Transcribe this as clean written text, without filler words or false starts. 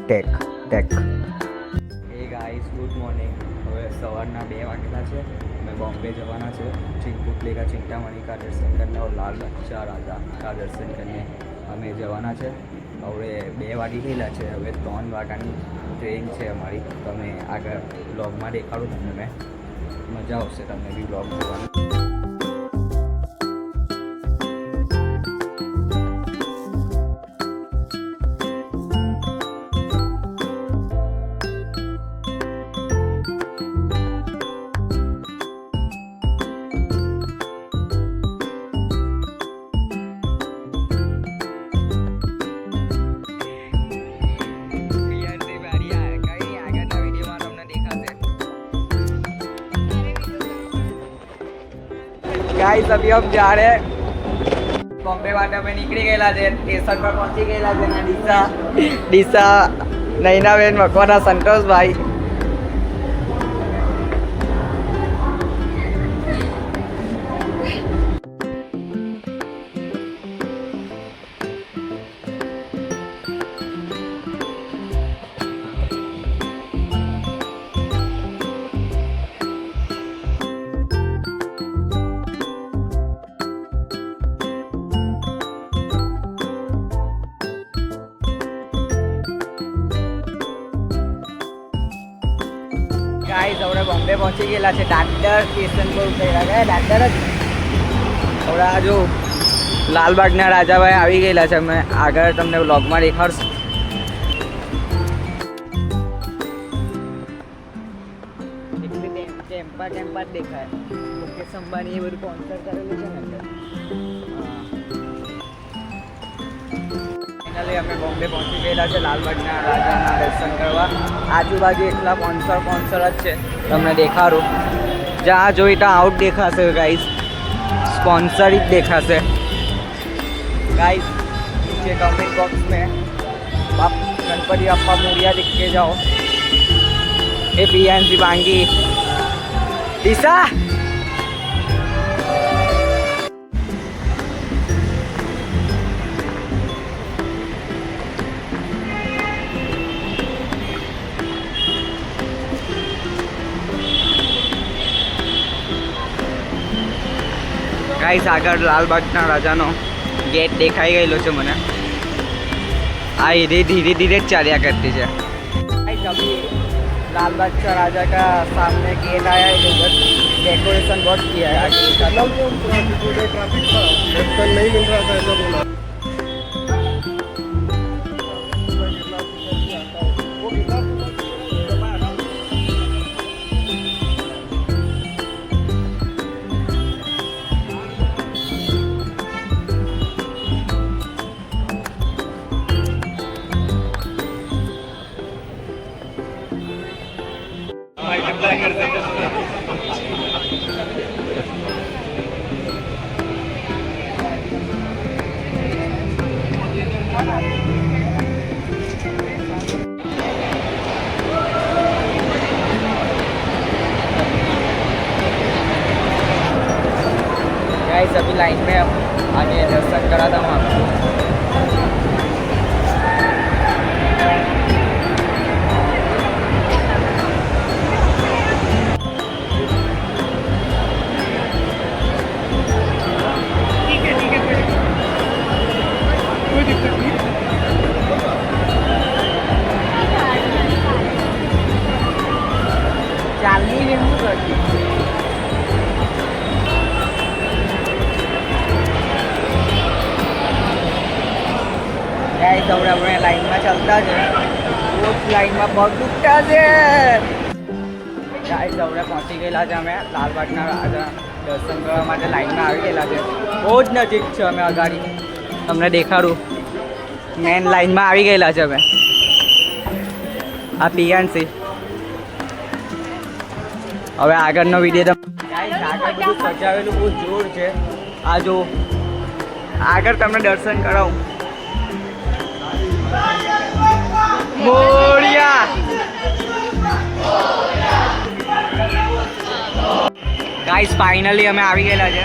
Tech એ guys good morning. હવે સવારના 2 વાગેલા છે. અમે બોમ્બે જવાના છે. चिंपुटलेगा चिंतामणि का दर्शन करने और लाल बच्चा राजा का दर्शन करने અમે જવાના છે. હવે 2 વાગી ગયેલા છે. હવે 3 વાગ્યાની ટ્રેન છે અમારી. તમે આગળ બ્લોગમાં દેખાડું તમને મેં. મજા આવશે તમને બી બ્લોગ જોવાની. गाइस अभी हम जा रहे हैं बॉम्बे वाटर में. निकली गया है स्टेशन पर पहुंची गया है. ડીસા નૈનાબેન મકવાના સંતોષભાઈ. गाइस હવે બોમ્બે પહોંચી ગયેલા છે. દાદર સ્ટેશન પર ઉતરેલા ગયા. દાદર જ હવે આ જો લાલબાગના રાજાભાઈ આવી ગયેલા છે. અમે આગળ તમને વ્લોગમાં દેખાડશું. એટલે ટેમ્પા જ દેખાય. મુકેશ અંબાણી એ બધું સ્પોન્સર કરેલું છે ને અંદર. ફાઇનલી અમે બોમ્બે પહોંચી ગયેલા છે લાલબાગના રાજાના દર્શન કરવા. આજુબાજુ એટલા સ્પોન્સર જ છે. તમને દેખાડું. જ્યાં જોઈ ત્યાં આઉટ દેખાશે ગાઈસ. स्पॉन्सर ही देखा से गाइस. नीचे कमेंट बॉक्स में आप गणपति अप्पा मोरिया लिख के जाओ. ए पीएनसी बांगी ડીસા गाइस આગળ લાલબાગના રાજાનો ગેટ દેખાઈ ગયેલો છે મને. આ धीरे धीरे ચાલ્યા કરતી છે. गाइस अभी लालबाग का राजा का सामने गेट आया है. इधर डेकोरेशन बहुत किया है. आगे ट्रैफिक नहीं मिल रहा था ऐसा बोला. गाइस अभी लाइन में आगे दर्शन करा था वहाँ चालनी रेमू करती. गाइस હવે આપણે લાઈનમાં ચાલતા છે. રોજ લાઈનમાં પગ દુખતા છે. ગાઈસ હવે પહોંચી ગયેલા છે અમે લાલબાગના રાજા દર્શન કરવા માટે. લાઈનમાં આવી ગયેલા છે. બહુ જ નજીક છે. અમે અગાડી તમને દેખાડું. મેન લાઈનમાં આવી ગયેલા છે અમે. આ પીએનસી. હવે આગળનો વિડીયો ગાઈસ આગળ બધું સજાવેલું બહુ જોર છે. આ જો આગળ તમને દર્શન કરાવું. મોરિયા ગાઈસ ફાઇનલી અમે આવી ગયેલા છે.